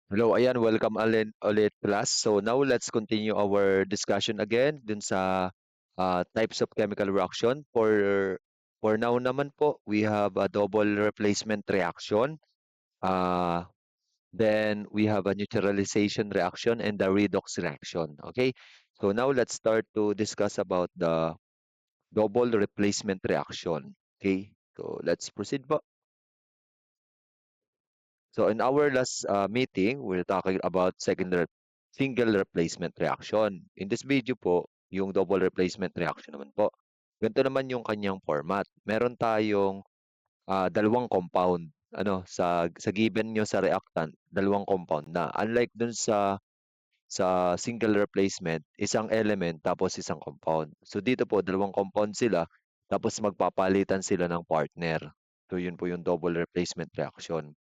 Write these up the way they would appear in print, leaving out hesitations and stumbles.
Hello, ayan, welcome ulit class. So now let's continue our discussion again dun sa types of chemical reaction. For now naman po, we have a double replacement reaction. Uh, then we have a neutralization reaction and the redox reaction. Okay, so now let's start to discuss about the double replacement reaction. Okay, so let's proceed po. So in our last meeting, we're talking about single replacement reaction. In this video po, yung double replacement reaction naman po. Ganito naman yung kanyang format. Meron tayong dalawang compound. Sa given nyo sa reactant, dalawang compound na. Unlike dun sa single replacement, isang element tapos isang compound. So dito po, dalawang compound sila, tapos magpapalitan sila ng partner. So yun po yung double replacement reaction.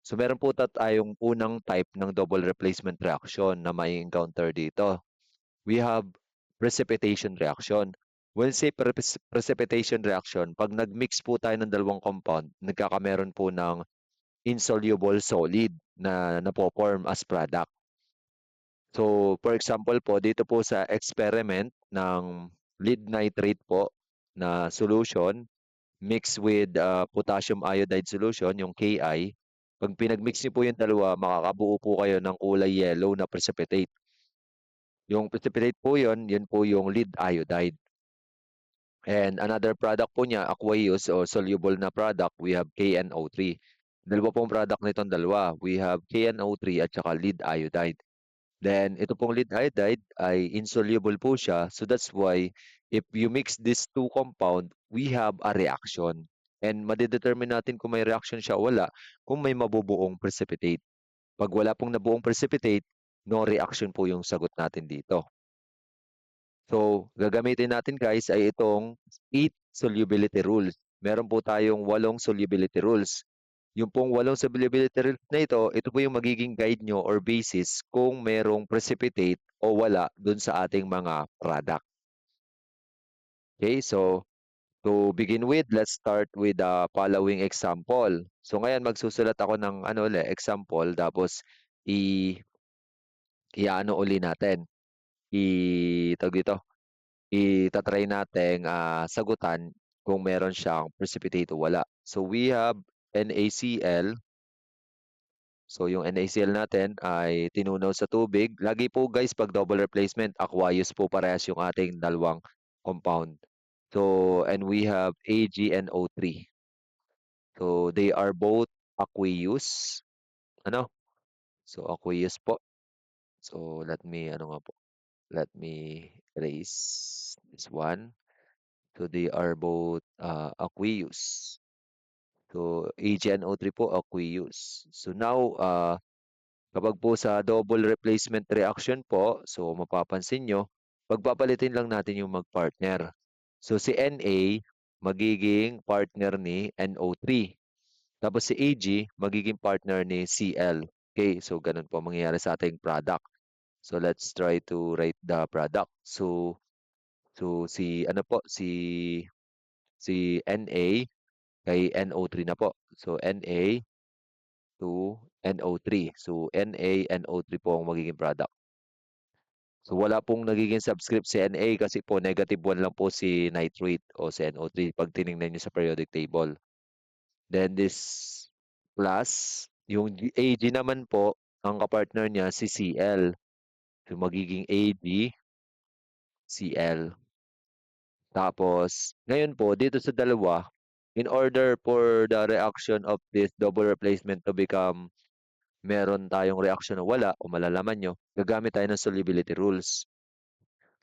So meron po tayong unang type ng double replacement reaction na may encounter dito. We have precipitation reaction. When say precipitation reaction, pag nag-mix po tayo ng dalawang compound, nagkakameron po ng insoluble solid na napoform as product. So, for example po, dito po sa experiment ng lead nitrate po na solution, mixed with potassium iodide solution, yung KI. Pag pinag-mix niyo po yung dalawa, makakabuo po kayo ng kulay yellow na precipitate. Yung precipitate po yun po yung lead iodide. And another product po niya, aqueous o soluble na product, we have KNO3. Dalawa pong product nitong dalawa. We have KNO3 at saka lead iodide. Then, ito pong lead iodide ay insoluble po siya. So that's why, if you mix these two compound, we have a reaction. And madidetermine natin kung may reaction siya o wala kung may mabubuong precipitate. Pag wala pong nabuong precipitate, no reaction po yung sagot natin dito. So, gagamitin natin guys ay itong 8 solubility rules. Meron po tayong 8 solubility rules. Yung pong 8 solubility rules na ito po yung magiging guide nyo or basis kung merong precipitate o wala dun sa ating mga product. Okay, so to begin with, let's start with the following example. So ngayon magsusulat ako ng example tapos i i-ano uli natin. Tawag dito, itatry natin sagutan kung meron siyang precipitate o wala. So we have NaCl. So yung NaCl natin ay tinunaw sa tubig. Lagi po guys pag double replacement, aqueous po parehas yung ating dalawang compound. So and we have AgNO3. So they are both aqueous. Ano? So aqueous po. So let me erase this one. So they are both aqueous. So AgNO3 po aqueous. So now kapag po sa double replacement reaction po, so mapapansin nyo, pagpapalitin lang natin yung magpartner. So si Na magiging partner ni NO3. Tapos si Ag magiging partner ni Cl. Okay, so ganun po mangyayari sa ating product. So let's try to write the product. So si ano po si Na kay NO3 na po. So Na to NO3. So NaNO3 po ang magiging product. So wala pong nagiging subscript si Na kasi po negative 1 lang po si nitrate o si NO3 pag tinignan nyo sa periodic table. Then this plus, yung Ag naman po, ang kapartner niya si Cl. So magiging AgCl. Tapos, ngayon po, dito sa dalawa, in order for the reaction of this double replacement to become meron tayong reaction na wala o malalaman nyo, gagamit tayo ng solubility rules.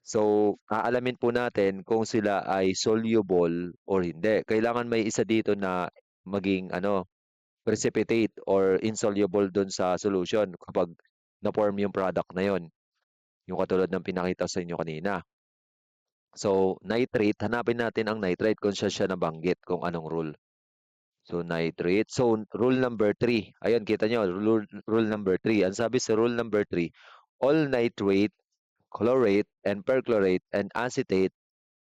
So, aalamin po natin kung sila ay soluble or hindi. Kailangan may isa dito na maging precipitate or insoluble dun sa solution kapag na-form yung product na yon. Yung katulad ng pinakita sa inyo kanina. So, nitrate, hanapin natin ang nitrate kung siya nabanggit kung anong rule. So, nitrate. So, rule number 3. Ayun, kita nyo, rule number 3. Ang sabi sa rule number 3, all nitrate, chlorate, and perchlorate, and acetate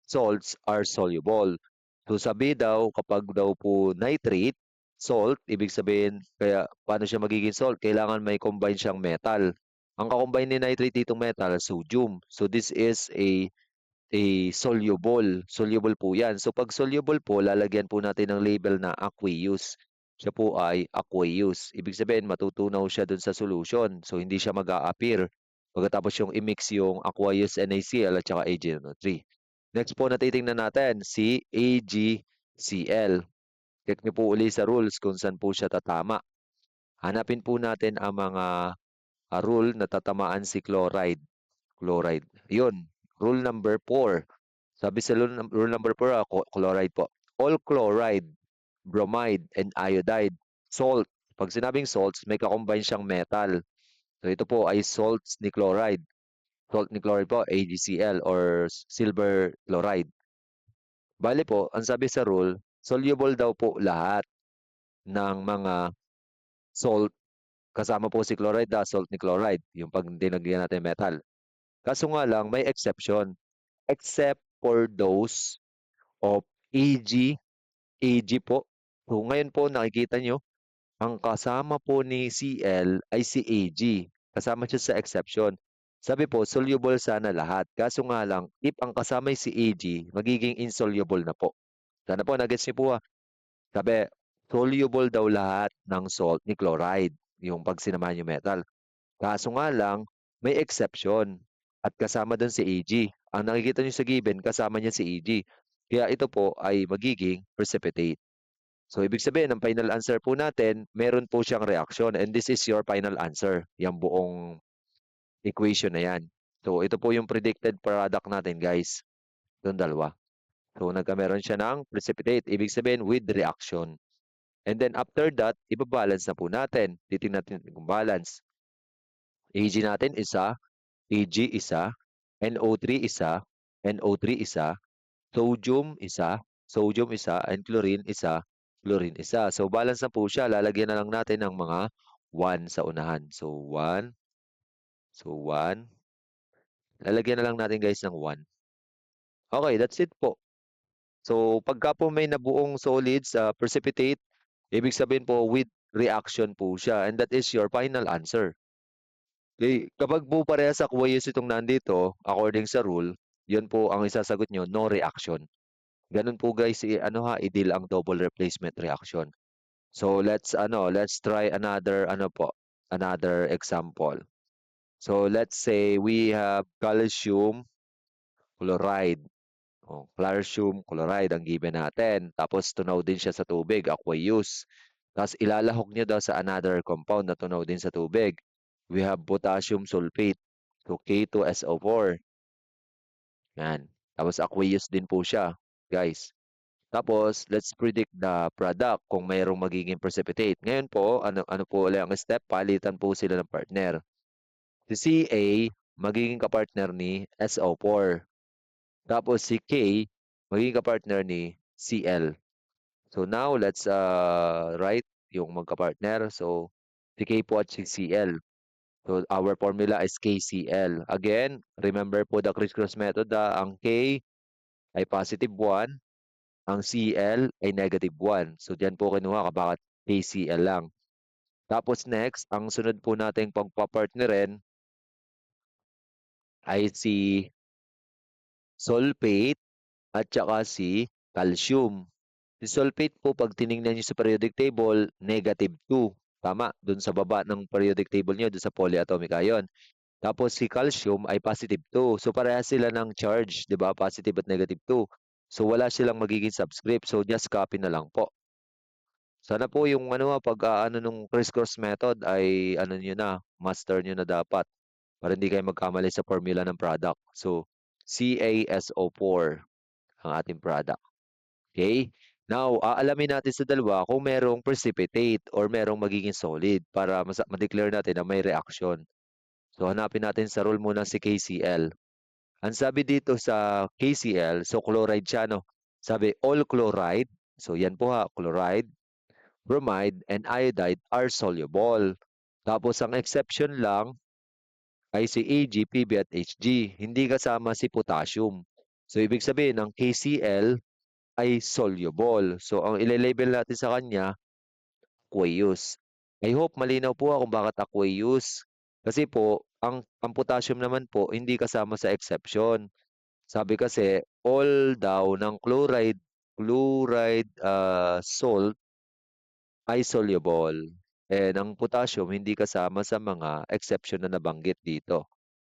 salts are soluble. So, sabi daw, kapag daw po nitrate, salt, ibig sabihin, kaya paano siya magiging salt? Kailangan may combine siyang metal. Ang kakombine ni nitrate ditong metal, sodium. So this is a soluble. Soluble po yan. So pag soluble po, lalagyan po natin ng label na aqueous. Siya po ay aqueous. Ibig sabihin, matutunaw siya dun sa solution. So hindi siya mag-a-appear. Pagkatapos yung i-mix yung aqueous NaCl at saka AgNO3. Next po na titingnan natin, si AgCl. Check niyo po uli sa rules kung saan po siya tatama. Hanapin po natin ang mga rule na tatamaan si chloride. Chloride. Yun. Rule number 4. Sabi sa rule number 4, chloride po. All chloride, bromide, and iodide, salt. Pag sinabing salts, may kakombine siyang metal. So ito po ay salts ni chloride. Salt ni chloride po, AgCl or silver chloride. Bale po, ang sabi sa rule, soluble daw po lahat ng mga salt. Kasama po si chloride, salt ni chloride. Yung pag dinagyan natin metal. Kaso nga lang, may exception. Except for those of Ag, Ag po. So ngayon po nakikita nyo, ang kasama po ni Cl ay si Ag. Kasama siya sa exception. Sabi po, soluble sana lahat. Kaso nga lang, if ang kasama ay si Ag, magiging insoluble na po. Sana po, nagets niyo po ha. Sabi, soluble daw lahat ng salt ni chloride, yung pag sinamahan yung metal. Kaso nga lang, may exception. At kasama doon si Ag. Ang nakikita niyo sa given, kasama niya si Ag. Kaya ito po ay magiging precipitate. So, ibig sabihin, ang final answer po natin, meron po siyang reaction. And this is your final answer. Yung buong equation na yan. So, ito po yung predicted product natin, guys. Doon dalawa. So, nagkameron siya ng precipitate. Ibig sabihin, with reaction. And then, after that, ibabalance na po natin. Titingnan natin kung balance. Ag natin isa, Ag isa, NO3 isa, NO3 isa, sodium isa, and chlorine isa. So, balance na po siya. Lalagyan na lang natin ng mga 1 sa unahan. So, 1. So, 1. Lalagyan na lang natin guys ng 1. Okay, that's it po. So, pagka po may nabuong solids, precipitate, ibig sabihin po with reaction po siya. And that is your final answer. Okay, kapag po parehas aqueous itong nandito, according sa rule, yun po ang isasagot nyo, no reaction. Ganun po guys, i-deal ang double replacement reaction. So let's try another example. So let's say we have calcium chloride. Oh, calcium chloride ang given natin. Tapos tunaw din siya sa tubig, aqueous. Tapos ilalahok niyo daw sa another compound na tunaw din sa tubig. We have potassium sulfate. So K2SO4. Yan. Tapos aqueous din po siya, guys. Tapos, let's predict the product kung mayroong magiging precipitate. Ngayon po, ano po ulit ang step? Palitan po sila ng partner. Si Ca, magiging kapartner ni SO4. Tapos si K, magiging kapartner ni Cl. So now, let's write yung magkapartner. So, si K po at si Cl. So, our formula is KCl. Again, remember po the crisscross method. Ang K ay positive 1. Ang Cl ay negative 1. So, diyan po kinuha bakit KCl lang. Tapos next, ang sunod po nating pagpapartnerin ay si sulfate at saka si calcium. Si sulfate po, pag tinignan nyo sa periodic table, negative 2. Tama, dun sa baba ng periodic table nyo, dun sa polyatomic ion. Tapos si calcium ay positive 2. So parehas sila ng charge, 'di ba? Positive at negative 2. So wala silang magiging subscript. So just copy na lang po. Sana po yung pag nung crisscross method ay niyo na, master niyo na dapat para hindi kayo magkamali sa formula ng product. So CaSO4 ang ating product. Okay? Now, aalamin natin sa dalawa kung merong precipitate or merong magiging solid para ma-declare natin na may reaction. So hanapin natin sa rule muna si KCl. Ang sabi dito sa KCl, so chloride siya, no? Sabi all chloride, so yan po ha, chloride, bromide, and iodide are soluble. Tapos ang exception lang ay si Ag, Pb at Hg. Hindi kasama si potassium. So ibig sabihin ng KCl ay soluble. So ang ile-label natin sa kanya aqueous. I hope malinaw po kung bakit aqueous. Kasi po, ang potassium naman po hindi kasama sa exception. Sabi kasi, all daw ng chloride salt ay soluble. And ang potassium hindi kasama sa mga exception na nabanggit dito.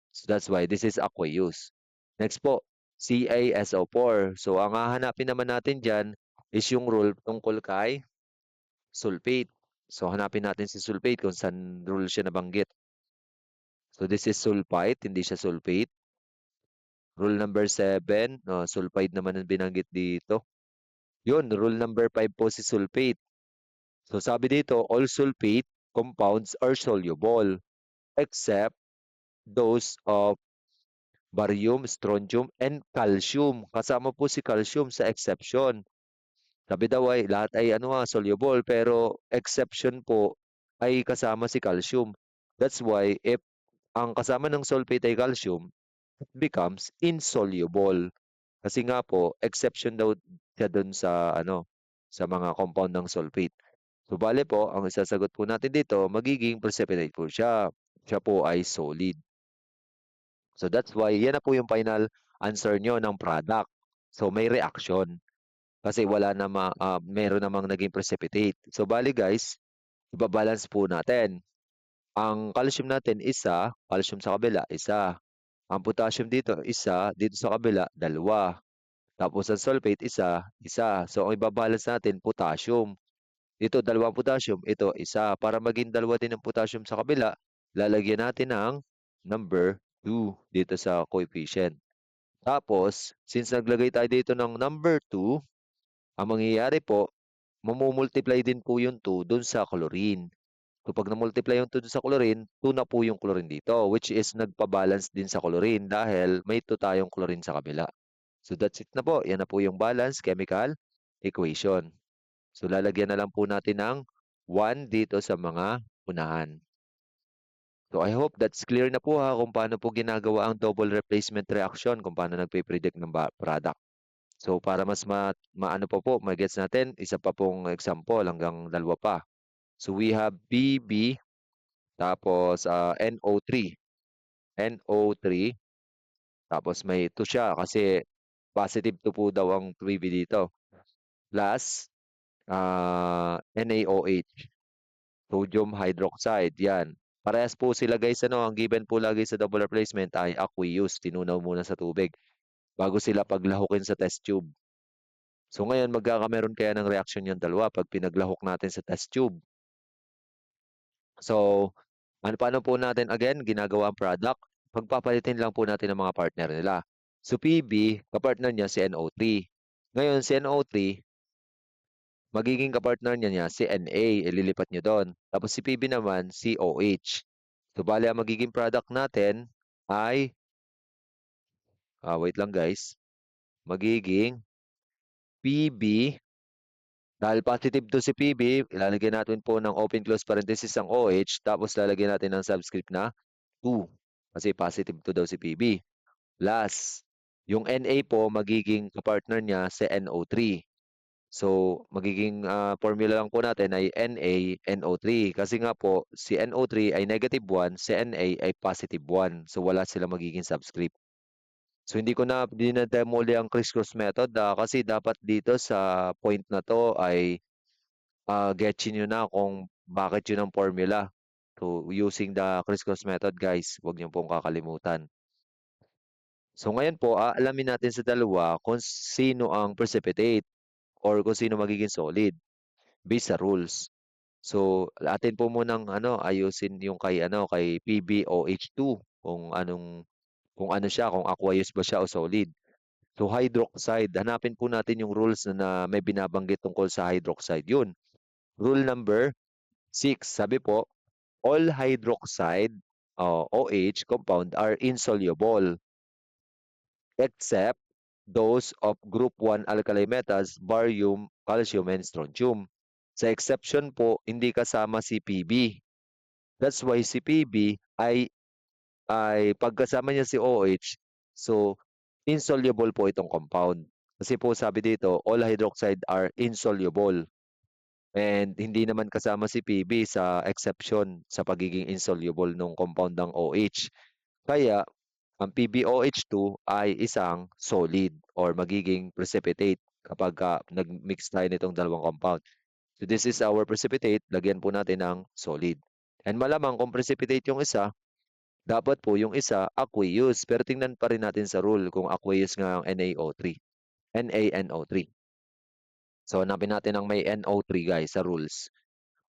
So that's why this is aqueous. Next po, CaSO4. So ang hahanapin naman natin dyan is yung rule tungkol kay sulfate. So hanapin natin si sulfate kung saan rule siya nabanggit. So this is sulfite, hindi siya sulfate. Rule number 7, no, sulfide naman ang binanggit dito. Yun, rule number 5 po si sulfate. So sabi dito, all sulfate compounds are soluble except those of barium, strontium, and calcium. Kasama po si calcium sa exception. Sabi daw ay lahat ay soluble pero exception po ay kasama si calcium. That's why if ang kasama ng sulfate ay calcium, it becomes insoluble. Kasi nga po, exception daw siya dun sa sa mga compound ng sulfate. So bale po, ang isasagot po natin dito, magiging precipitate po siya. Siya po ay solid. So that's why, yan na po yung final answer nyo ng product. So may reaction. Kasi meron namang naging precipitate. So bali guys, ibabalance po natin. Ang calcium natin, isa. Calcium sa kabila, isa. Ang potassium dito, isa. Dito sa kabila, dalawa. Tapos ang sulfate, isa. Isa. So ang ibabalance natin, potassium. Ito, dalawang potassium. Ito, isa. Para maging dalawa din ang potassium sa kabila, lalagyan natin ng number 2 dito sa coefficient. Tapos, since naglagay tayo dito ng number 2, ang mangyayari po, mamumultiply din po yung 2 dun sa chlorine. So, pag na-multiply yung 2 dun sa chlorine, 2 na po yung chlorine dito, which is nagpa-balance din sa chlorine dahil may 2 tayong chlorine sa kabila. So, that's it na po. Yan na po yung balance chemical equation. So, lalagyan na lang po natin ng 1 dito sa mga unahan. So, I hope that's clear na po kung paano po ginagawa ang double replacement reaction, kung paano nagpe-predict ng product. So, para mas maano po, magets natin, isa pa pong example hanggang dalawa pa. So, we have PB, tapos NO3. NO3, tapos may 2 siya kasi positive 2 po daw ang PB dito. Plus, NaOH, sodium hydroxide, yan. Parehas po sila guys, ang given po lagi sa double replacement ay aqueous, tinunaw muna sa tubig bago sila paglahukin sa test tube. So ngayon, magkakameron kaya ng reaction yung dalawa pag pinaglahok natin sa test tube. So, paano po natin again ginagawa ang product? Pagpapalitin lang po natin ang mga partner nila. So PB, kapartner niya si NO3. Ngayon, si NO3, magiging kapartner niya si Na, ililipat niyo doon. Tapos si PB naman, si OH. So, bali ang magiging product natin ay, wait lang guys, magiging PB, dahil positive to si PB, ilalagay natin po ng open close parenthesis ang OH, tapos lalagyan natin ng subscript na 2. Kasi positive to daw si PB. Plus, yung Na po, magiging kapartner niya si NO3. So, magiging formula lang po natin ay NaNO3. Kasi nga po, si NO3 ay negative 1, si Na ay positive 1. So, wala sila magiging subscript. So, hindi ko na dinademo uli ang crisscross method kasi dapat dito sa point na to ay getchin nyo na kung bakit yun ang formula. So, using the crisscross method, guys, huwag niyo pong kakalimutan. So, ngayon po, aalamin natin sa dalawa kung sino ang precipitate or kung sino magiging solid based sa rules. So, atin po munang ayusin yung kay PbOH2 kung ano siya, kung aqueous ba siya o solid. So, hydroxide, hanapin po natin yung rules na may binabanggit tungkol sa hydroxide. Yun. Rule number 6, sabi po, all hydroxide OH compound are insoluble except those of group 1 alkali metals, barium, calcium, and strontium. Sa exception po, hindi kasama si Pb. That's why si Pb ay pagkasama niya si OH, so insoluble po itong compound. Kasi po sabi dito, all hydroxide are insoluble. And hindi naman kasama si PB sa exception sa pagiging insoluble ng compound ng OH. Kaya ang PbOH2 ay isang solid or magiging precipitate kapag nag-mix tayo nitong dalawang compound. So this is our precipitate, lagyan po natin ng solid. And malamang kung precipitate yung isa, dapat po yung isa aqueous. Pero tingnan pa rin natin sa rule kung aqueous nga ang NaO3. NaNO3. So hanapin natin ang may NO3 guys sa rules.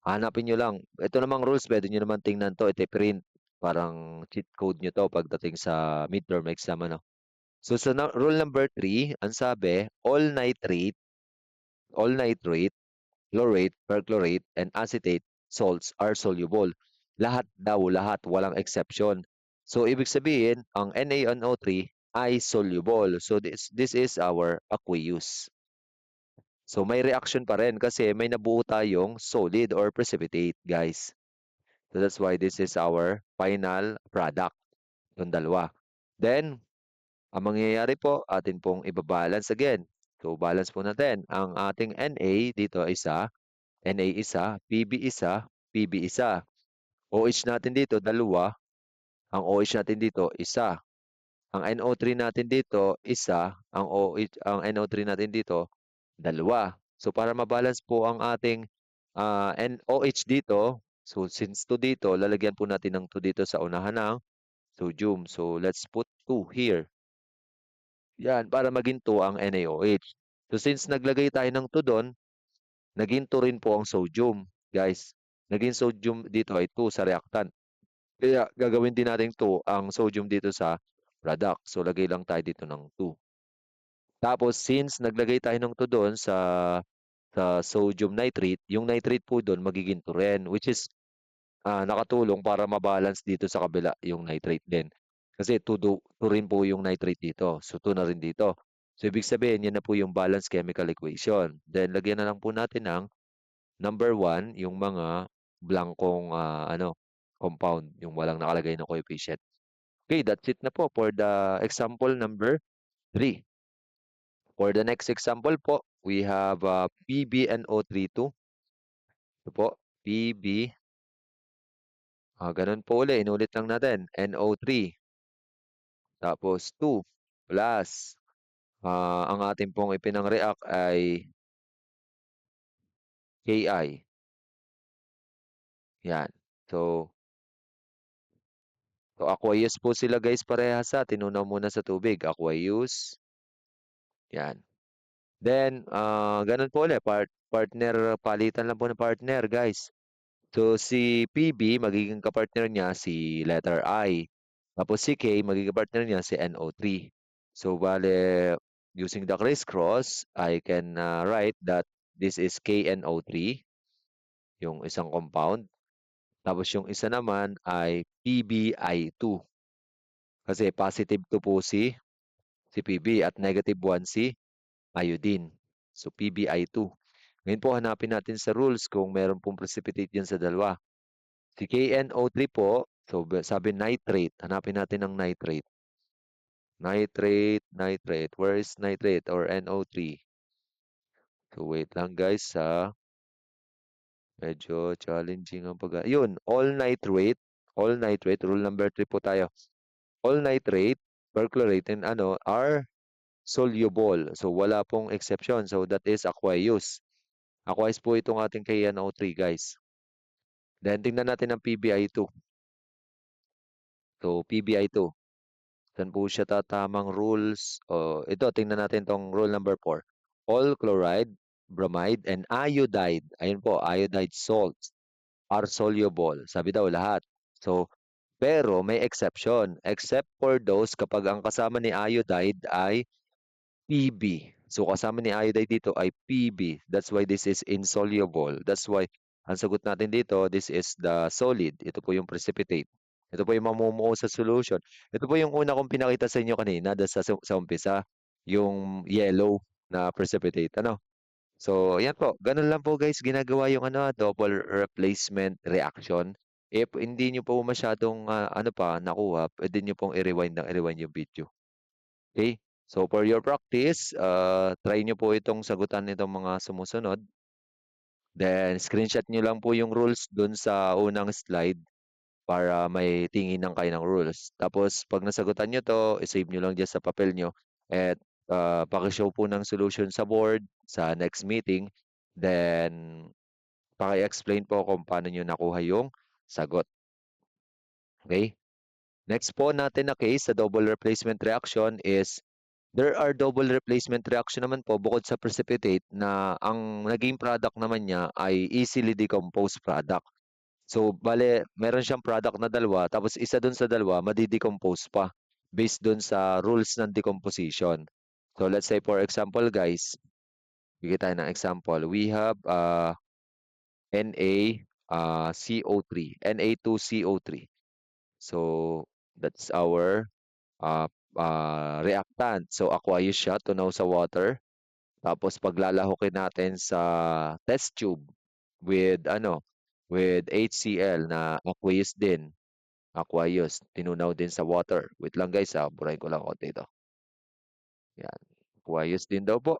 Hanapin nyo lang. Ito namang rules, pwede nyo naman tingnan to, ito print. Parang cheat code nyo to pagdating sa midterm exam, ano. So sa rule number 3, ang sabi, all nitrate, chlorate, perchlorate, and acetate salts are soluble. Lahat daw, lahat, walang exception. So ibig sabihin, ang NaNO3 ay soluble. So this is our aqueous. So may reaction pa rin kasi may nabuo tayong solid or precipitate, guys. So that's why this is our final product, yung dalawa. Then, ang mangyayari po, atin pong ibabalance again. So, balance po natin. Ang ating Na dito isa, Na isa, PB isa. OH natin dito, dalawa. Ang OH natin dito, isa. Ang NO3 natin dito, isa. Ang NO3 natin dito, dalawa. So, para mabalance po ang ating NOH dito, so since 2 dito, lalagyan po natin ng 2 dito sa unahan ng sodium. So, let's put 2 here. Yan, para maging 2 ang NaOH. So, since naglagay tayo ng 2 doon, naging 2 rin po ang sodium, guys. Naging sodium dito ay 2 sa reactant. Kaya gagawin din natin 2 ang sodium dito sa product. So, lagay lang tayo dito ng 2. Tapos, since naglagay tayo ng 2 doon sa sodium nitrate, yung nitrate po doon magiging 2 rin, which is nakatulong para mabalance dito sa kabila yung nitrate din. Kasi 2 rin po yung nitrate dito. So 2 na rin dito. So ibig sabihin, yan na po yung balance chemical equation. Then lagyan na lang po natin ng number 1, yung mga blankong compound, yung walang nakalagay na coefficient. Okay, that's it na po for the example number 3. For the next example po, we have PbNO32. Ito po, PB. Ganun po uli, inulit lang natin. NO3. Tapos 2 plus ang ating pong ipinang-react ay Ki. Yan. So aqueous po sila guys parehas sa. Tinunaw muna sa tubig. Aqueous. Yan. Then, ganun po ulit. Partner, palitan lang po ng partner guys. So si PB, magiging kapartner niya si letter I. Tapos si K, magiging partner niya si NO3. So, bale, using the crisscross, I can write that this is KNO3, yung isang compound. Tapos yung isa naman ay PbI2. Kasi positive 2 po si PB at negative 1 si iodine. So, PbI2. Ngayon po, hanapin natin sa rules kung meron pong precipitate dyan sa dalawa. Si KNO3 po, so sabi nitrate. Hanapin natin ang nitrate. Nitrate. Where is nitrate or NO3? So, wait lang guys ha. Medyo challenging ang yun, all nitrate. Rule number 3 po tayo. All nitrate, perchlorate, and are soluble. So, wala pong exception. So, that is aqueous. Aqueous po itong ating KNO3 guys. Then, tingnan natin ang PbI2. So, PbI2. Saan po siya tatamang rules? Ito, tingnan natin tong rule number 4. All chloride, bromide, and iodide. Ayun po, iodide salts are soluble. Sabi daw lahat. So, pero may exception. Except for those kapag ang kasama ni iodide ay PB. So, kasama ni iodide dito ay PB. That's why this is insoluble. That's why, ang sagot natin dito, this is the solid. Ito po yung precipitate. Ito po yung mamumuo sa solution. Ito po yung una kong pinakita sa inyo kanina sa umpisa, yung yellow na precipitate. So, ayan po. Ganun lang po guys, ginagawa yung double replacement reaction. If hindi nyo po masyadong nakuha, pwede nyo pong i-rewind yung video. Okay? So, for your practice, try nyo po itong sagutan nitong mga sumusunod. Then screenshot niyo lang po yung rules dun sa unang slide para may tinginan kayo ng rules. Tapos 'pag nasagutan niyo 'to, i-save niyo lang diyan sa papel niyo at, paki-show po ng solution sa board sa next meeting. Then paki-explain po kung paano niyo nakuha yung sagot, okey? Next po natin na case sa double replacement reaction is there are double replacement reaction naman po bukod sa precipitate na ang naging product naman niya ay easily decomposed product. So, bale meron siyang product na dalawa tapos isa dun sa dalawa made-decompose pa based dun sa rules ng decomposition. So, let's say for example guys, bigyan tayo ng example. We have Na2CO3. So, that's our reactant. So, aqueous siya, tunaw sa water. Tapos paglalahukin natin sa test tube with ano, with HCl na aqueous din. Aqueous, tinunaw din sa water. Wait lang guys, burahin ko lang konti ito. Yan. Aqueous din daw po.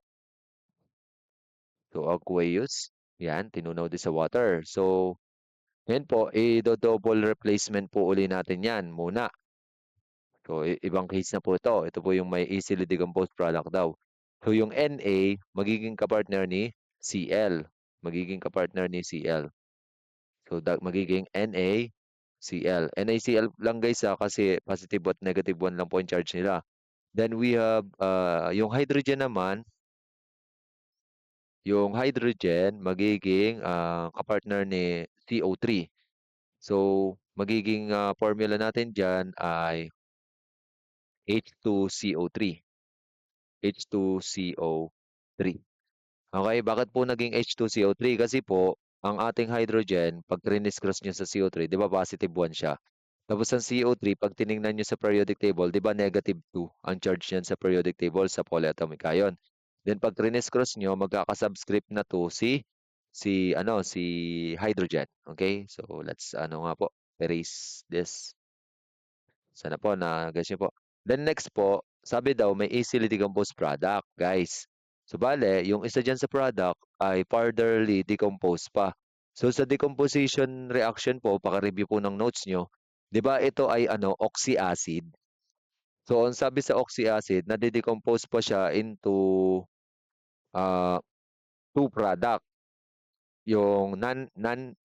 So, aqueous. Yan, tinunaw din sa water. So, yan po, i-double replacement po uli natin yan muna. So, ibang case na po ito. Ito po yung may easily decomposed product daw. So, yung Na, magiging kapartner ni Cl. Magiging kapartner ni Cl. So, magiging NaCl. NaCl lang guys kasi positive at negative one lang po yung charge nila. Then we have yung hydrogen naman, yung hydrogen magiging kapartner ni CO3. So, magiging formula natin dyan ay H2CO3. H2CO3. Okay, bakit po naging H2CO3? Kasi po, ang ating hydrogen, pag trinis-cross nyo sa CO3, di ba positive 1 siya? Tapos ang CO3, pag tiningnan nyo sa periodic table, di ba negative 2 ang charge niyan sa periodic table sa polyatomic ion. Then pag trinis-cross nyo, magkakasubscript na to si hydrogen. Okay? So let's ano nga po, erase this. Sana po na-gets niyo po. Then next po, sabi daw may easily decomposed product, guys. So bale, yung isa diyan sa product ay furtherly decomposed pa. So sa decomposition reaction po, paka-review po ng notes nyo. 'Di ba ito ay ano, oxy acid. So ang sabi sa oxy acid, nade-decompose pa siya into uh, two product, yung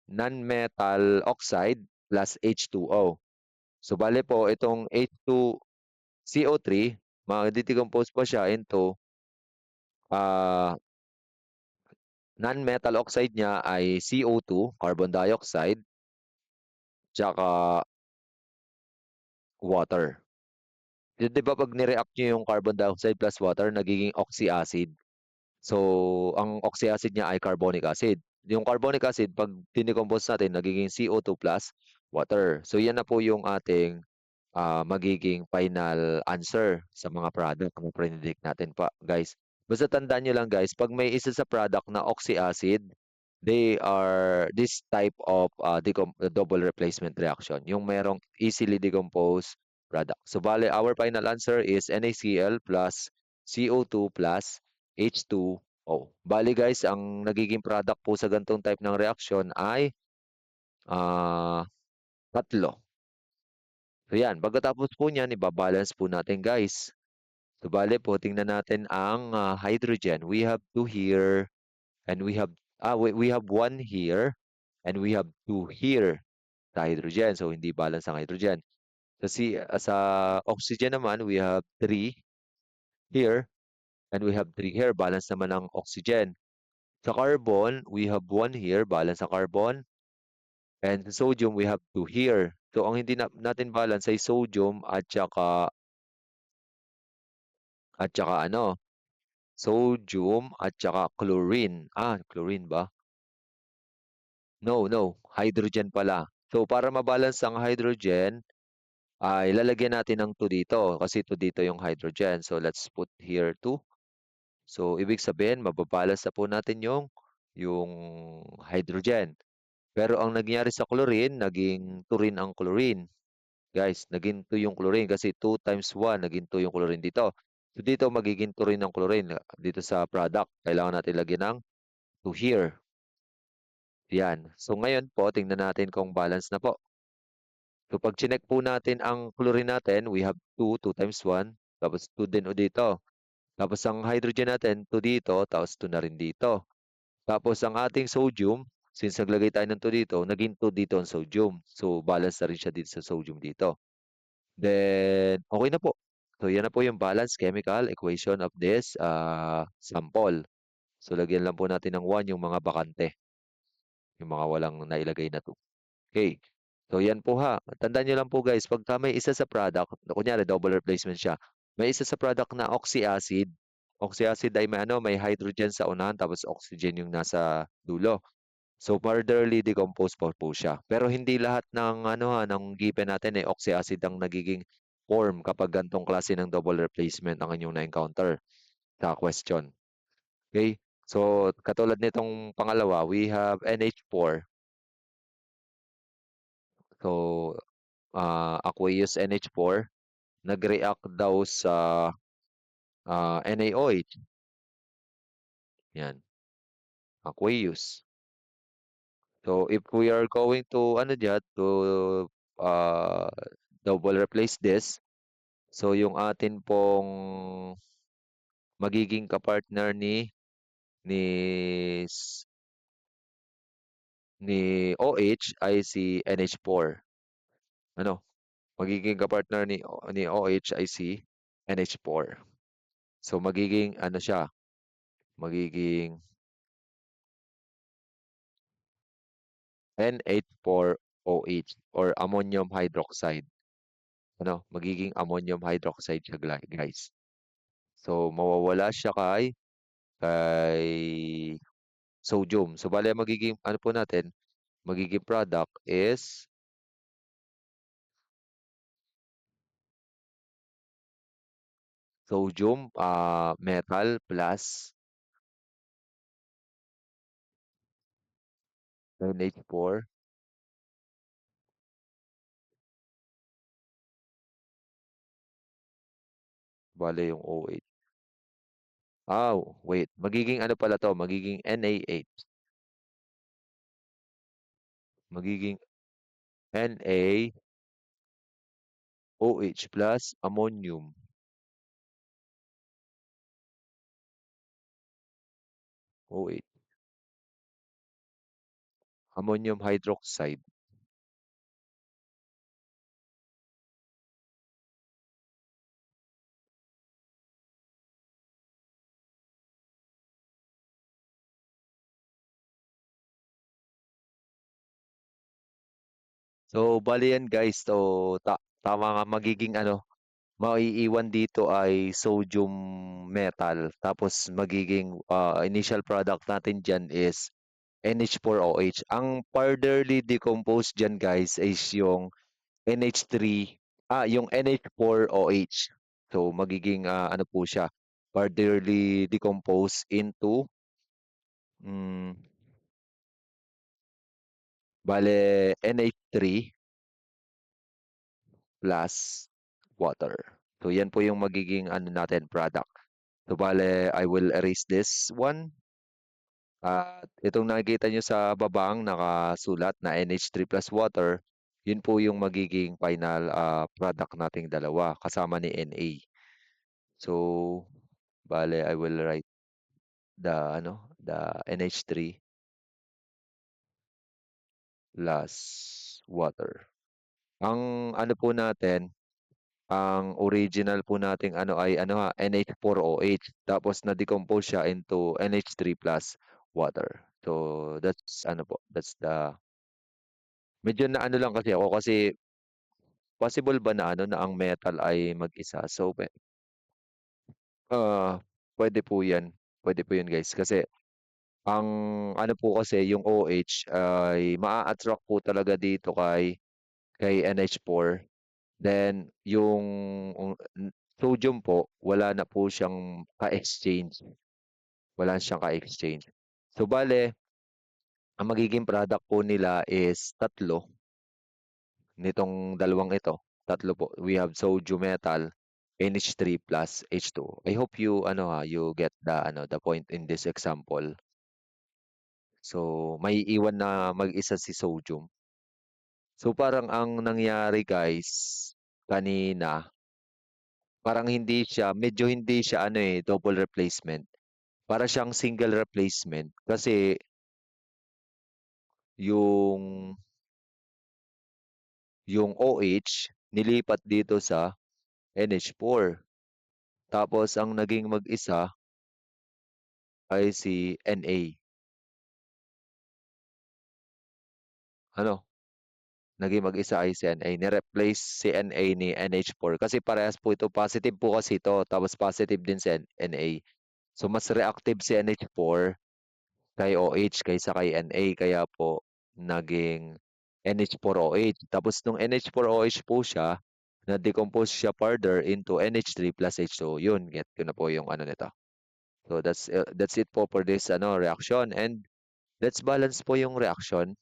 non-metal oxide plus H2O. So bale po itong H2CO3, made-decompose pa siya into ah, non-metal oxide niya ay CO2, carbon dioxide, tsaka water. Di ba pag nireact niyo yung carbon dioxide plus water, nagiging oxy acid. So, ang oxy acid niya ay carbonic acid. Yung carbonic acid, pag dinecompose natin, nagiging CO2 plus water. So, yan na po yung ating magiging final answer sa mga product na predict natin pa, guys. Basta tandaan nyo lang, guys, pag may isa sa product na oxy acid, they are this type of double replacement reaction, yung merong easily decomposed product. So, bale, our final answer is NaCl plus CO2 plus H2O. Bali, guys, ang nagiging product po sa gantong type ng reaction ay ah, tatlo. So yan, pagkatapos po niyan, ibabalance po natin guys. So bale po, tingnan natin ang hydrogen. We have two here and we have one here and we have two here sa hydrogen. So hindi balance ang hydrogen. Sa oxygen naman, we have three here and we have three here. Balance naman ang oxygen. Sa carbon, we have one here, balance ang carbon. And sa sodium, we have two here. So ang hindi natin balance ay sodium at saka ano, sodium at saka chlorine. Chlorine ba? No, no. Hydrogen pala. So, para mabalance ang hydrogen, ay lalagyan natin ng 2 dito. Kasi 2 dito yung hydrogen. So, let's put here 2. So, ibig sabihin, mababalance na po natin yung hydrogen. Pero ang nangyari sa chlorine, naging 2 rin ang chlorine. Guys, naging 2 yung chlorine kasi 2 times 1, naging 2 yung chlorine dito. So, dito magiging 2 rin ang chlorine dito sa product. Kailangan natin lagyan ng 2 here. Yan. So ngayon po, tingnan natin kung balance na po. So pag chinek po natin ang chlorine natin, we have 2 times 1, tapos 2 din o dito. Tapos ang hydrogen natin, 2 dito, tapos 2 na rin dito. Tapos ang ating sodium, since naglagay tayo ng 2 dito, naging 2 dito ang sodium. So balance na rin siya dito sa sodium dito. Then, okay na po. So yan na po yung balance chemical equation of this sample. So lagyan lang po natin ng 1 yung mga bakante, yung mga walang nailagay na 2. Okay. So yan po ha. Tandaan niyo lang po guys, pagka may isa sa product, kunyari double replacement siya, may isa sa product na oxyacid. Oxyacid ay may ano, may hydrogen sa unahan tapos oxygen yung nasa dulo. So furtherly decompose po siya. Pero hindi lahat ng ano ha, ng given natin ay oxyacid ang nagiging form kapag gantong klase ng double replacement ang inyong na-encounter sa question. Okay? So katulad nitong pangalawa, we have NH4. So aqueous NH4 nag-react daw sa NaOH. Yan, aqueous. So if we are going to ano diyan to uh, double replace this, so yung atin pong magiging kapartner ni s- ni OH ay si NH4. Ano? Magiging kapartner ni OH ay si NH4. So magiging ano siya? Magiging NH4OH or ammonium hydroxide. Ano? Magiging ammonium hydroxide siya guys. So mawawala siya kay sodium. So bale magiging ano po natin, magiging product is sodium metal plus NH4. Bale yung OH. Wait. Magiging ano pala to? Magiging Na8. Magiging NaOH plus ammonium. OH. Ammonium hydroxide. So, bali yan guys. So, tama nga magiging ano, maiiwan dito ay sodium metal. Tapos magiging initial product natin dyan is NH4OH. Ang furtherly decomposed dyan guys is yung NH3, yung NH4OH. So, magiging ano po siya, furtherly decomposed into, mm, bale, NH3 plus water. So, yan po yung magiging ano natin, product. So, bale, I will erase this one. At itong nakikita nyo sa babang nakasulat na NH3 plus water, yun po yung magiging final product nating dalawa kasama ni Na. So, bale, I will write the NH3 plus water. Ang ano po natin, ang original po nating ano ay ano NH4OH tapos na-decompose siya into NH3 plus water. So that's ano po, that's the medyo na ano lang kasi ako kasi possible ba na ano na ang metal ay mag-isa. So uh, pwede po 'yan. Pwede po 'yun guys kasi ang ano po kasi yung OH ay maa-attract po talaga dito kay NH4. Then yung sodium po, wala na po siyang ka-exchange. Wala siyang ka-exchange. So bale, ang magiging product po nila is tatlo nitong dalawang ito. Tatlo po. We have sodium metal, NH3 plus H2. I hope you you get the point in this example. So, may iwan na mag-isa si sodium. So, parang ang nangyari guys, kanina, parang medyo hindi siya ano eh, double replacement. Para siyang single replacement kasi yung yung OH nilipat dito sa NH4. Tapos ang naging mag-isa ay si Na. Ano? Naging mag-isa ay si Na. Ni-replace si Na ni NH4 kasi parehas po ito. Positive po kasi ito. Tapos positive din si Na. So mas reactive si NH4 kay OH kaysa kay Na. Kaya po naging NH4OH. Tapos nung NH4OH po siya, na-decompose siya further into NH3 plus H2O. Yun, get ko na po yung ano nito. So that's it po for this ano reaction, and let's balance po yung reaction.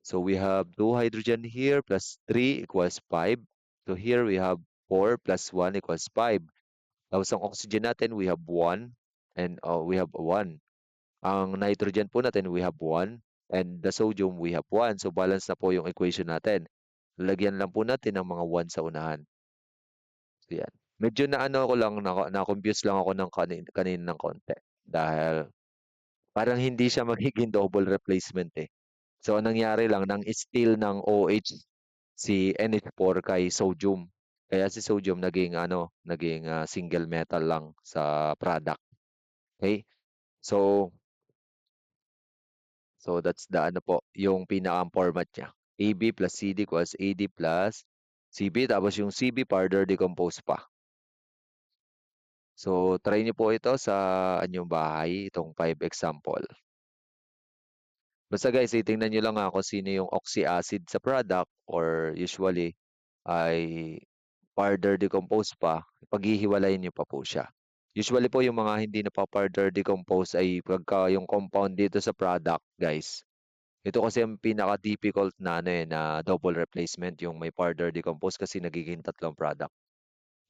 So we have 2 hydrogen here plus 3 equals 5. So here we have 4 plus 1 equals 5. Tapos ang oxygen natin we have 1 and we have 1. Ang nitrogen po natin we have 1 and the sodium we have 1. So balance na po yung equation natin. Lagyan lang po natin ng mga 1 sa unahan. So yan. Medyo na ano ko lang, na-confuse lang ako ng kanina ng konti. Dahil parang hindi siya magiging double replacement eh. So, ang nangyari lang, nang steal ng OH si NH4 kay sodium. Kaya si sodium naging ano, naging single metal lang sa product. Okay? So, that's the ano po, yung pinaka-format niya. AB plus CD equals AD plus CB. Tapos yung CB further decompose pa. So, try niyo po ito sa anyong bahay, itong 5 example. Basta guys, titingnan niyo lang kung sino yung oxy acid sa product or usually ay further decompose pa, paghihiwalayin niyo pa po siya. Usually po yung mga hindi na pa further decompose ay pagka yung compound dito sa product, guys. Ito kasi ang pinaka-difficult na ano eh, na double replacement, yung may further decompose kasi nagiging tatlong product.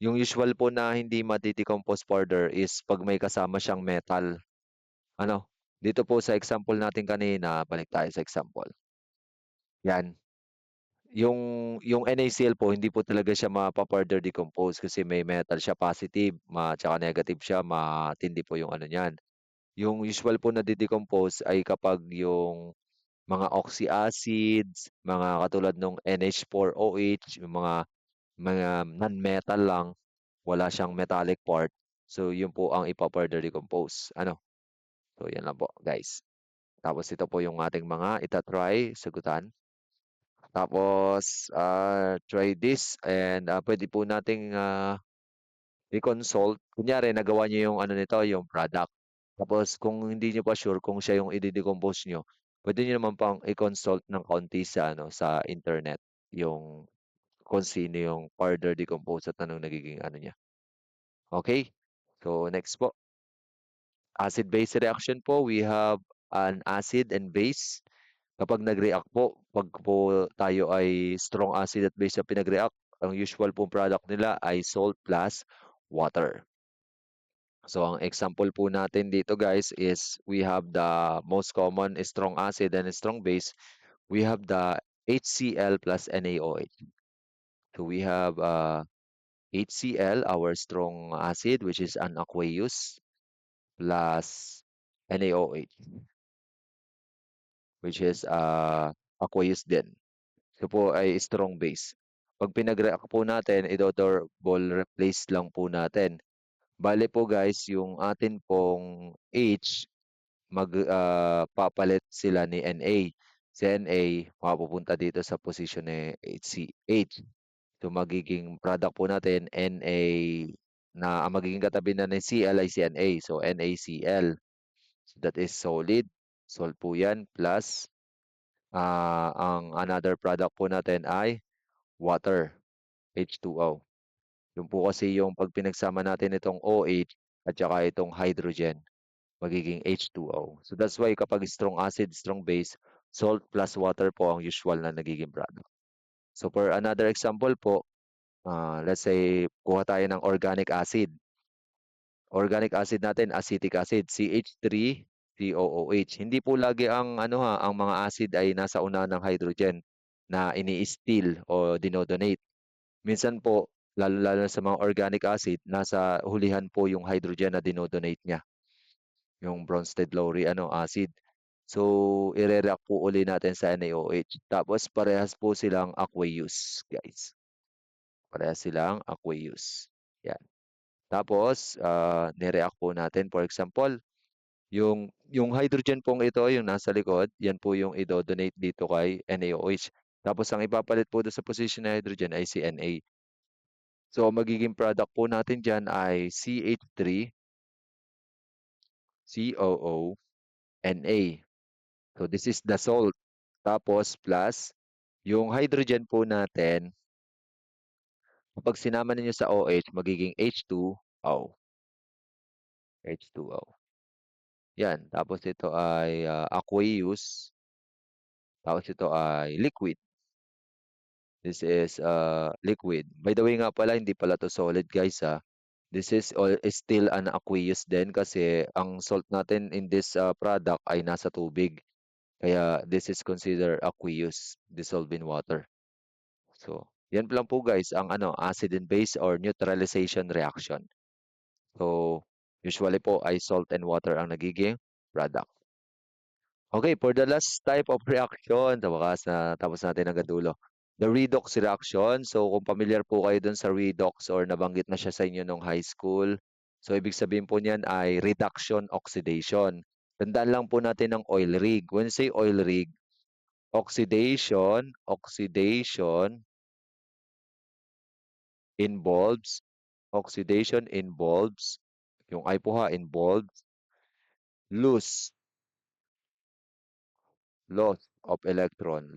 Yung usual po na hindi madi-decompose further is pag may kasama siyang metal. Ano? Dito po sa example natin kanina, balik tayo sa example. Yan. Yung yung NaCl po hindi po talaga siya mapa-further decompose kasi may metal siya positive, tsaka negative siya, matindi po yung ano niyan. Yung usual po na decompose ay kapag yung mga oxy acids, mga katulad nung NH4OH, yung mga non-metal lang, wala siyang metallic part. So yun po ang ipa-further decompose. Ano? So yan lang po, guys. Tapos ito po yung ating mga ita-try sagutan. Tapos, try this and pwede po nating i-consult. Kunyari, nagawa niyo yung ano nito, yung product. Tapos, kung hindi niyo pa sure kung siya yung i-decompose niyo, pwede niyo naman pang i-consult ng konti sa ano sa internet yung kung sino yung further decompose at anong nagiging ano niya. Okay? So, next po. Acid-base reaction po, we have an acid and base. Kapag nag-react po, pag po tayo ay strong acid at base na pinag-react, ang usual pong product nila ay salt plus water. So, ang example po natin dito guys is we have the most common strong acid and strong base. We have the HCl plus NaOH. So, we have HCl, our strong acid, which is an aqueous, plus NaOH, which is aqueous din. Ito po ay strong base. Pag pinag-react po natin, i-double replace lang po natin. Bale po guys, yung atin pong H, papalit sila ni Na. Si Na, mapupunta dito sa position ni HCH. So magiging product po natin, Na, na ang magiging katabi na ng Cl ay si Na. So NaCl. So that is solid. Salt po yan. Plus, ang another product po natin ay water, H2O. Yun po kasi yung pag pinagsama natin itong OH at saka itong hydrogen, magiging H2O. So that's why kapag strong acid, strong base, salt plus water po ang usual na nagiging product. So for another example po, let's say kuha tayo ng organic acid. Organic acid natin, acetic acid, CH3 COOH. Hindi po lagi ang ano ha, ang mga acid ay nasa una ng hydrogen na ini-steal o dinodonate. Minsan po, lalo-lalo na sa mga organic acid, nasa hulihan po yung hydrogen na dinodonate niya, yung Bronsted-Lowry acid. So, ire-react po uli natin sa NaOH. Tapos, parehas po silang aqueous, guys. Parehas silang aqueous. Yan. Tapos, nireact po natin. For example, yung hydrogen pong ito, yung nasa likod, yan po yung idodonate dito kay NaOH. Tapos, ang ipapalit po doon sa position ng hydrogen ay si Na. So, magiging product po natin dyan ay CH3, COO, Na. So, this is the salt. Tapos, plus, yung hydrogen po natin, kapag sinama ninyo sa OH, magiging H2O. H2O. Yan. Tapos, ito ay aqueous. Tapos, ito ay liquid. This is liquid. By the way nga pala, hindi pala to solid guys ha. This is still an aqueous din kasi ang salt natin in this product ay nasa tubig. Kaya this is considered aqueous, dissolved in water. So, yan lang po guys ang acid and base or neutralization reaction. So, usually po ay salt and water ang nagiging product. Okay, for the last type of reaction, sa wakas na tapos natin ang dulo. The redox reaction. So, kung familiar po kayo dun sa redox or nabanggit na siya sa inyo nung high school. So, ibig sabihin po niyan ay reduction oxidation. Tandaan lang po natin ng oil rig. When you say oil rig, oxidation involves, yung I po ha, involves loss, loss of electron,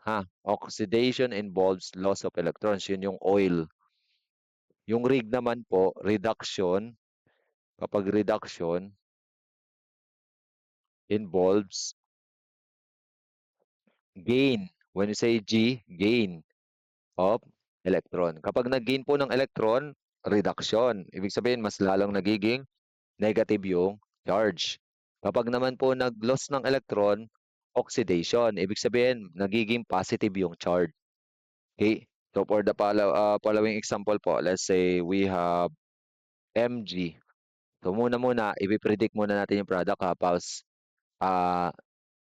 ha? Oxidation involves loss of electrons, yun yung oil. Yung rig naman po, reduction, kapag reduction involves gain. When you say G, gain of electron. Kapag nag-gain po ng electron, reduction. Ibig sabihin, mas lalong nagiging negative yung charge. Kapag naman po nag-loss ng electron, oxidation. Ibig sabihin, nagiging positive yung charge. Okay? So for the following example po, let's say we have Mg. So muna, ipipredict muna natin yung product ha, tapos ah,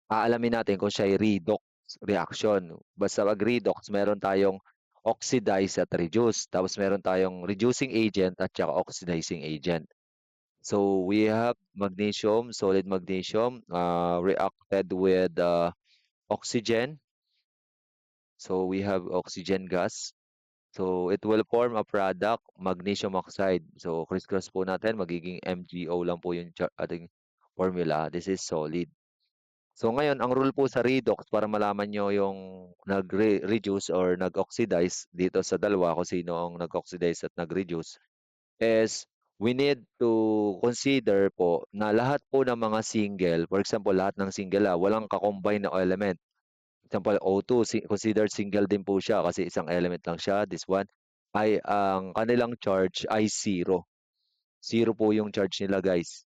aalamin natin kung siya ay redox reaction. Basta pag redox, meron tayong oxidize at reduce. Tapos meron tayong reducing agent at saka oxidizing agent. So we have magnesium, solid magnesium, reacted with oxygen. So we have oxygen gas. So it will form a product, magnesium oxide. So criss-cross po natin, magiging MgO lang po yung ating formula. This is solid. So ngayon, ang rule po sa redox para malaman nyo yung nag-reduce or nag-oxidize dito sa dalawa kung sino ang nag-oxidize at nag-reduce is we need to consider po na lahat po ng mga single, for example, lahat ng single walang kakombine na element. Example, O2, considered single din po siya kasi isang element lang siya. This one ay ang kanilang charge ay zero. Zero po yung charge nila guys.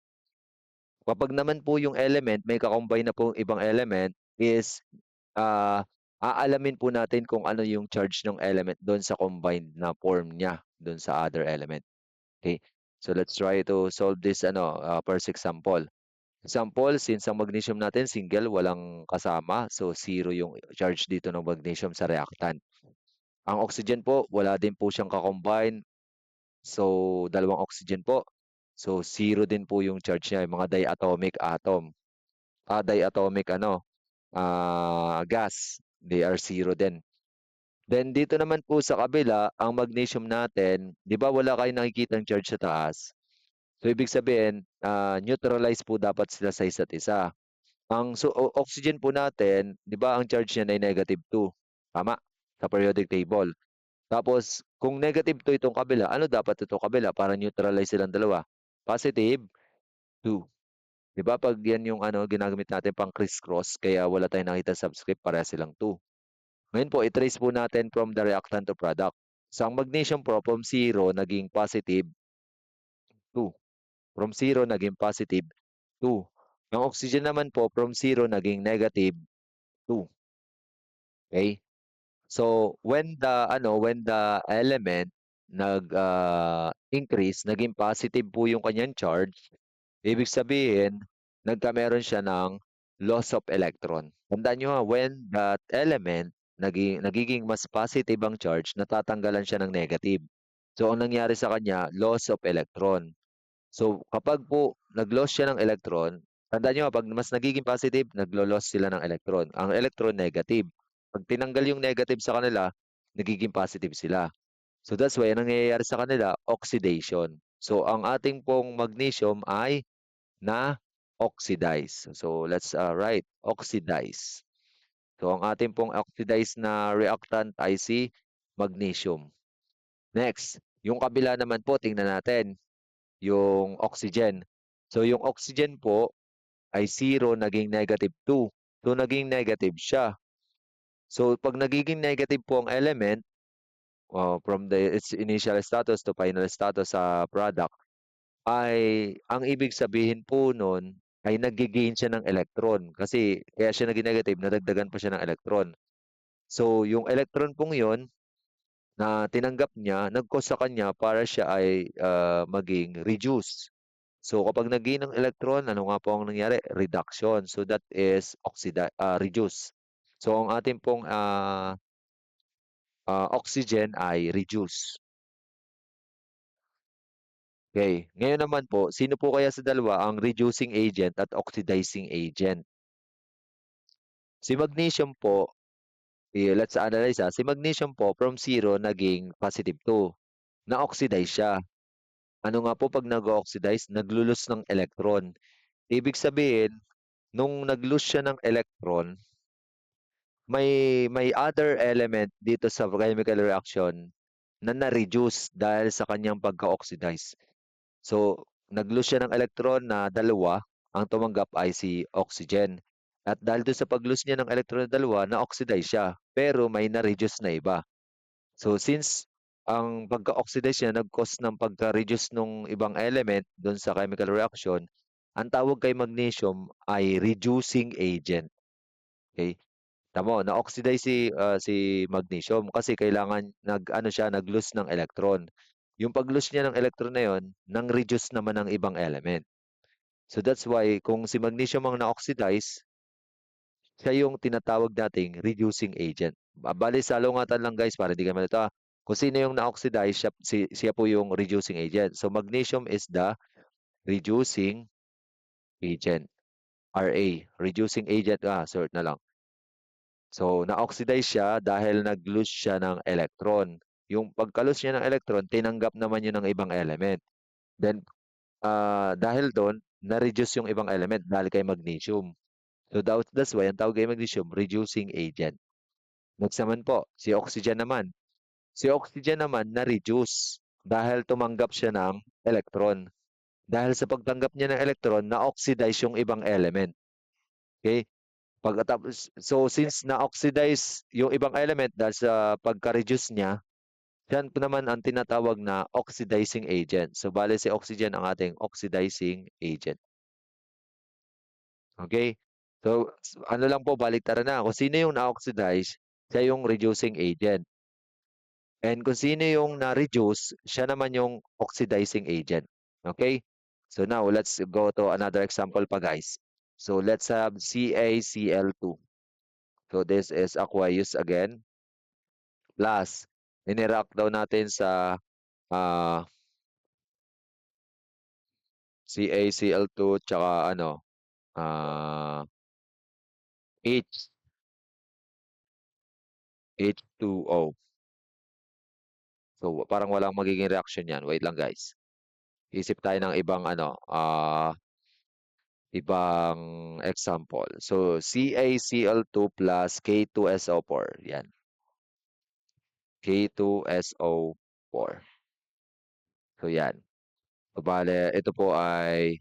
Kapag naman po yung element, may kakombine na po ibang element is aalamin po natin kung ano yung charge ng element doon sa combined na form niya doon sa other element. Okay? So let's try to solve this first example. Example, since ang magnesium natin single, walang kasama, so zero yung charge dito ng magnesium sa reactant. Ang oxygen po, wala din po siyang kakombine. So, dalawang oxygen po. So, zero din po yung charge niya, yung mga diatomic atom. Diatomic gas. They are zero din. Then, dito naman po sa kabila, ang magnesium natin, di ba wala kayong nakikitang charge sa taas? So, ibig sabihin, neutralize po dapat sila sa isa't isa. Oxygen po natin, di ba ang charge niya ay -2? Tama? Sa periodic table. Tapos, kung -2 itong kabila, ano dapat itong kabila para neutralize silang dalawa? +2. Di ba pag yan yung ginagamit natin pang criss-cross, kaya wala tayong nakita subscript, para silang 2. Ngayon po, i-trace po natin from the reactant to product. So, ang magnesium po from 0 naging +2. From zero naging positive 2. Ang oxygen naman po from zero naging negative 2. Okay? So when the element increase, naging positive po yung kanyang charge, ibig sabihin meron siya ng loss of electron. Tandaan niyo ha, when that element nagiging mas positive ang charge, natatanggalan siya ng negative. So ang nangyari sa kanya, loss of electron. So kapag po nag-loss siya ng electron, tandaan niyo pag mas nagiging positive, naglo-loss sila ng electron. Ang electron negative. Pag tinanggal yung negative sa kanila, nagiging positive sila. So that's why ang nangyayari sa kanila, oxidation. So ang ating pong magnesium ay na-oxidize. So let's write oxidize. So ang ating pong oxidized na reactant ay si magnesium. Next, yung kabila naman po, tingnan natin yung oxygen. So yung oxygen po ay zero naging negative 2. So naging negative siya. So pag nagiging negative po ang element, from its initial status to final status sa product, ay ang ibig sabihin po nun ay nag-gain siya ng electron. Kasi kaya siya naging negative, nadagdagan pa siya ng electron. So yung electron pong yon na tinanggap niya, nag-cause sa kanya para siya ay maging reduce. So kapag nag-gain ng electron, ano nga po ang nangyari? Reduction. So that is reduce. So ang ating pong oxygen ay reduce. Okay. Ngayon naman po, sino po kaya sa dalawa ang reducing agent at oxidizing agent? Si magnesium po, let's analyze ha. Si magnesium po, from zero naging positive 2. Na-oxidize siya. Ano nga po pag nag-oxidize? Naglulus ng electron. Ibig sabihin, nung naglus siya ng electron, may other element dito sa chemical reaction na na-reduce dahil sa kanyang pagka-oxidize. So, nag-lose siya ng electron na dalawa, ang tumanggap ay si oxygen. At dahil doon sa pag-lose niya ng electron na dalawa, na-oxidize siya, pero may na-reduce na iba. So, since ang pagka-oxidize niya nag-cause ng pagka-reduce ng ibang element doon sa chemical reaction, ang tawag kay magnesium ay reducing agent. Okay? Tamo, na-oxidize si magnesium kasi kailangan nag-lose ng electron. Yung pag-lose niya ng electron na yon, nang-reduce naman ng ibang element. So that's why kung si magnesium ang na-oxidize, siya yung tinatawag nating reducing agent. Bali, salungatan lang guys para di ka malito. Kung sino yung na-oxidize, siya po yung reducing agent. So magnesium is the reducing agent. RA, reducing agent. Sort na lang. So, na-oxidize siya dahil nag-lose siya ng electron. Yung pagka-lose niya ng electron, tinanggap naman yun ng ibang element. Then, dahil doon, na-reduce yung ibang element dahil kay magnesium. So, that's why ang tawag kay magnesium, reducing agent. Next naman po, si oxygen naman. Si oxygen naman, na-reduce dahil tumanggap siya ng electron. Dahil sa pagtanggap niya ng electron, na-oxidize yung ibang element. Okay? Pagkatapos, so since na-oxidize yung ibang element dahil sa pagka-reduce niya, yan po naman ang tinatawag na oxidizing agent. So, bale si oxygen ang ating oxidizing agent. Okay? So, ano lang po, baliktaran na. Kung sino yung na-oxidize, siya yung reducing agent. And kung sino yung na-reduce, siya naman yung oxidizing agent. Okay? So now, let's go to another example pa guys. So, let's have CaCl2. So, this is aqueous again. Plus, inireact daw natin sa ah, CaCl2 tsaka ah, H2O. So, parang walang magiging reaction yan. Wait lang guys. Isip tayo ng ibang example. So, CaCl2 plus K2SO4. Yan. K2SO4. So, yan. So, bale, ito po ay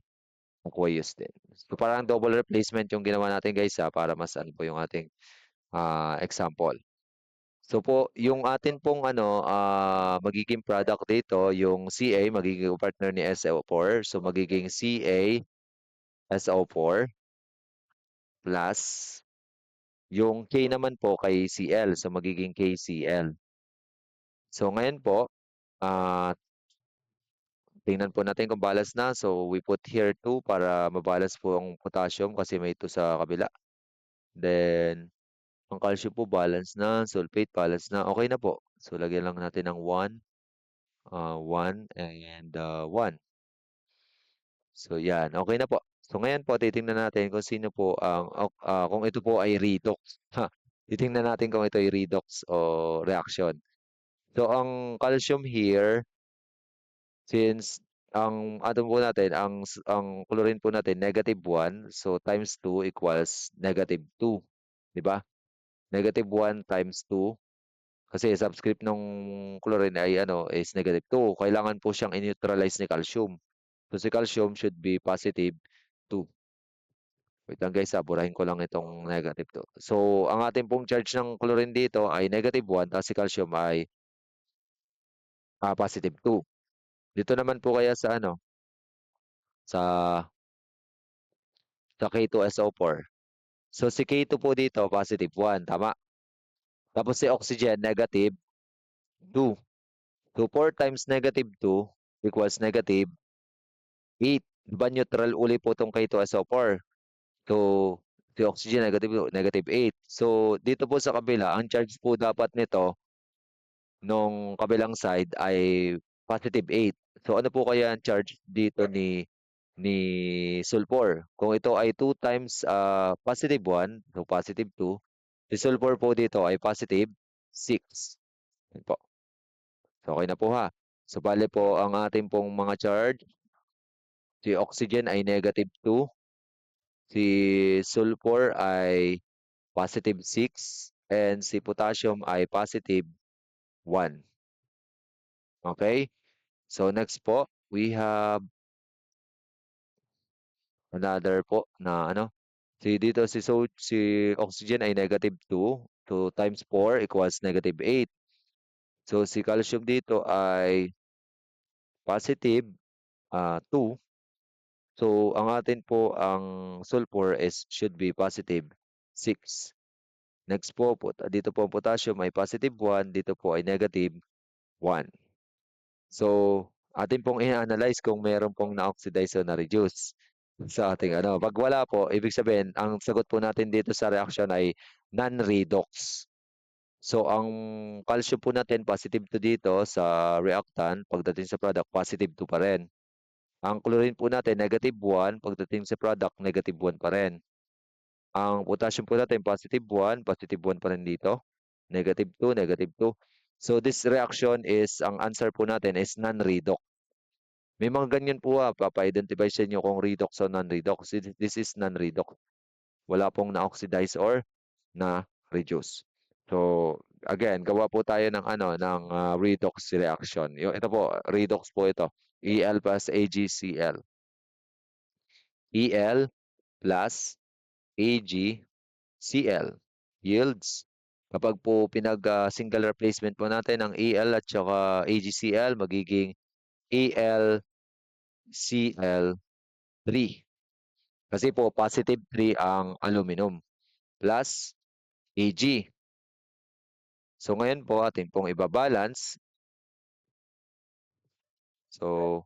aqueous din. So, parang double replacement yung ginawa natin guys para mas ano po yung ating example. So po, yung atin pong ano, magiging product dito, yung Ca magiging partner ni SO4. So magiging CaSO4 plus yung K naman po kay Cl. So magiging KCl. So ngayon po, ah tingnan po natin kung balance na. So we put here 2 para mabalance po ang potassium kasi may 2 sa kabila. Then ang calcium po balance na, sulfate balance na. Okay na po. So lagyan lang natin ng 1, 1 and 1. So yan, okay na po. So ngayon po titingnan natin kung sino po ang kung ito po ay redox. Ha, titingnan natin kung ito ay redox o reaction. So ang calcium here, since ang atom po natin, ang chlorine po natin -1, so times 2 equals -2, 'di ba? -1 times 2 kasi subscript nung chlorine ay ano is -2. Kailangan po siyang i-neutralize ni calcium. So si calcium should be +2. Wait lang guys, burahin ko lang itong -2. So ang ating pong charge ng chlorine dito ay -1 tapos si calcium ay +2. Dito naman po kaya sa ano, sa K2SO4. So si K2 po dito +1, tama? Tapos si oxygen -2. So 4 times -2 equals -8. Diba neutral uli po itong K2SO4. So si oxygen -8. So dito po sa kabila, ang charge po dapat nito nung kabilang side ay +8. So ano po kaya ang charge dito ni sulfur? Kung ito ay 2 times +1, so +2, si sulfur po dito ay +6. Yan po. So okay na po ha. So bale po ang ating pong mga charge, si oxygen ay -2, si sulfur ay +6, and si potassium ay +1. Okay? So next po, we have another po na ano, dito si oxygen ay -2, so times 4 equals -8. So si calcium dito ay +2. So ang atin po ang sulfur should be +6. Next po, dito po ang potassium ay +1, dito po ay -1. So atin pong i-analyze kung meron pong na-oxidize o na-reduce sa ating ano. 'Pag wala po, ibig sabihin ang sagot po natin dito sa reaction ay non-redox. So ang calcium po natin +2 dito sa reactant, pagdating sa product +2 pa rin. Ang chlorine po natin -1, pagdating sa product -1 pa rin. Ang potassium po natin +1 pa rin dito. -2, -2. So this reaction is, ang answer po natin is non-redox. May mga ganyan po papa-identify sa inyo kung redox o non-redox. This is non-redox. Wala pong na-oxidize or na-reduce. So again, gawa po tayo ng ano ng redox reaction. Ito po, redox po ito. EL plus AgCl. EL plus AgCl yields. Kapag po single replacement po natin ang EL at saka AgCl, magiging AlCl3. Kasi po +3 ang aluminum plus Ag. So ngayon po atin pong ibabalance. So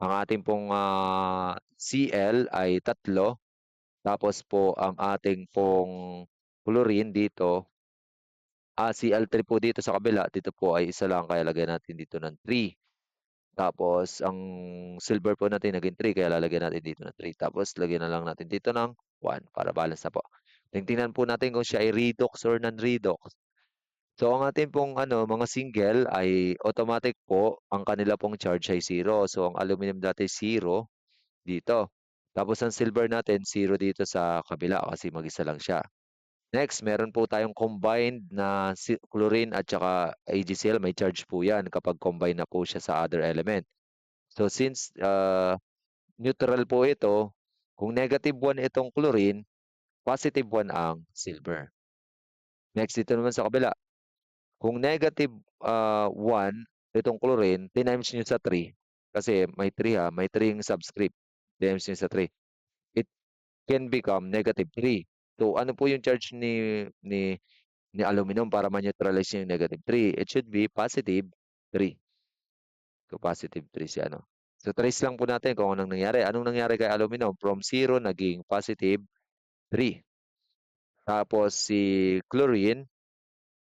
ang ating pong Cl ay 3. Tapos po ang ating pong chlorine dito, Cl3 po dito sa kabila, dito po ay isa lang kaya lagyan natin dito ng 3. Tapos ang silver po natin naging 3 kaya lalagyan natin dito ng 3. Tapos lagyan na lang natin dito ng 1 para balance na po. Tingnan po natin kung siya ay redox or non-redox. So ang ating pong ano, mga single ay automatic po ang kanila pong charge ay 0. So ang aluminum natin 0 dito. Tapos ang silver natin 0 dito sa kabila kasi mag-isa lang siya. Next, meron po tayong combined na chlorine at saka AgCl. May charge po yan kapag combine na po siya sa other element. So since neutral po ito, kung -1 itong chlorine, +1 ang silver. Next, dito naman sa kabila. Kung negative 1, itong chlorine, tinimes nyo sa 3, kasi may 3 may 3 yung subscript, tinimes nyo sa 3, it can become negative 3. So, ano po yung charge ni aluminum para ma-neutralize yung negative 3? It should be positive 3. So, positive 3 si ano. So, trace lang po natin kung anong nangyari. Anong nangyari kay aluminum? From 0 naging positive 3. Tapos si chlorine,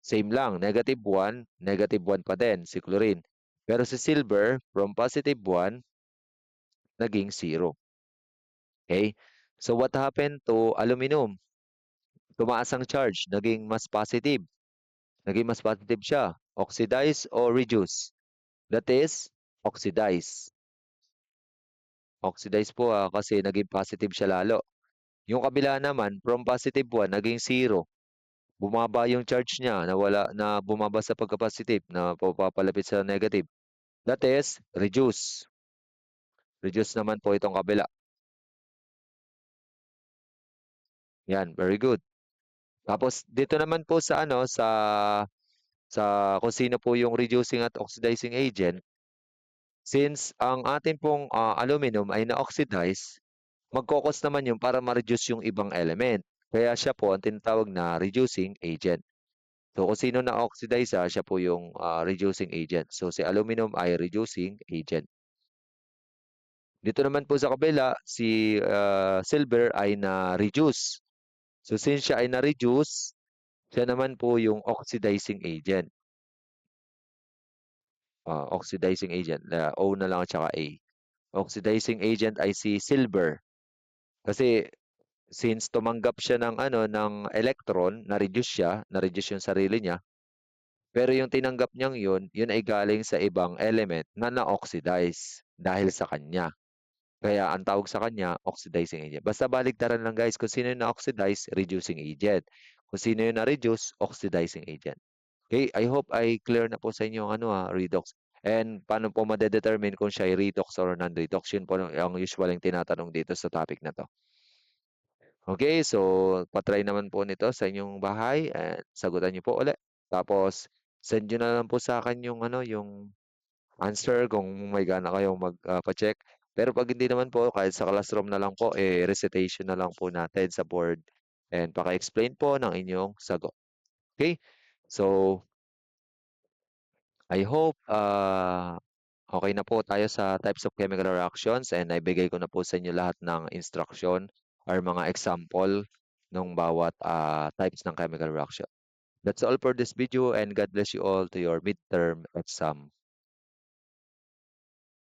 same lang, negative 1, negative 1 pa din si chlorine. Pero si silver, from positive 1, naging 0. Okay? So what happened to aluminum? Tumaas ang charge, naging mas positive. Naging mas positive siya. Oxidize o reduce? That is, oxidize. Oxidize po kasi naging positive siya lalo. Yung kabila naman, from positive 1, naging 0. Bumaba yung charge niya, na bumaba sa pagka-positive, na papalapit sa negative. That is, reduce. Reduce naman po itong kabila. Yan, very good. Tapos dito naman po sa kung sino po yung reducing at oxidizing agent, since ang ating pong aluminum ay na-oxidize, magkokos naman yun para ma-reduce yung ibang element. Kaya siya po ang tinatawag na reducing agent. So kung sino na-oxidize siya po yung reducing agent. So si aluminum ay reducing agent. Dito naman po sa kabila, si silver ay na-reduce. So since siya ay na-reduce, siya naman po yung oxidizing agent. Oxidizing agent. O na lang at saka A. Oxidizing agent ay si silver. Kasi since tumanggap siya ng ng electron, na-reduce siya, na-reduce yung sarili niya. Pero yung tinanggap niyang yun ay galing sa ibang element na na-oxidize dahil sa kanya. Kaya ang tawag sa kanya, oxidizing agent. Basta baligtaran lang guys, kung sino yung na-oxidize, reducing agent. Kung sino yung na-reduce, oxidizing agent. Okay, I hope ay clear na po sa inyo ang redox. And paano po madedetermine kung siya ay redox or non-redox? Yun po ang usual yung tinatanong dito sa topic na to. Okay, so patry naman po nito sa inyong bahay and sagutan niyo po ulit. Tapos send niyo na lang po sa akin yung yung answer kung may gana kayong magpa-check. Pero pag hindi naman po, kahit sa classroom na lang po, recitation na lang po natin sa board and paka-explain po ng inyong sagot. Okay? So, I hope okay na po tayo sa types of chemical reactions and naibigay ko na po sa inyo lahat ng instruction or mga example ng bawat types ng chemical reaction. That's all for this video and God bless you all to your midterm exam.